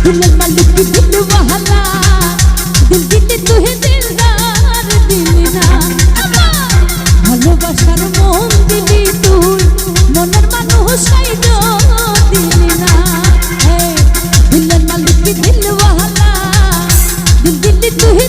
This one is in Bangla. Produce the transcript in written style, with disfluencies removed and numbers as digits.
दिल मालिक दिल वाला दिल दिते तुहे दिलदार दिल ना ভালোবাসার মন দিলি তুই মনের মানুষ আইলো দিল না দিল মালিক দিল ওয়ালা দিল দিতে তুহে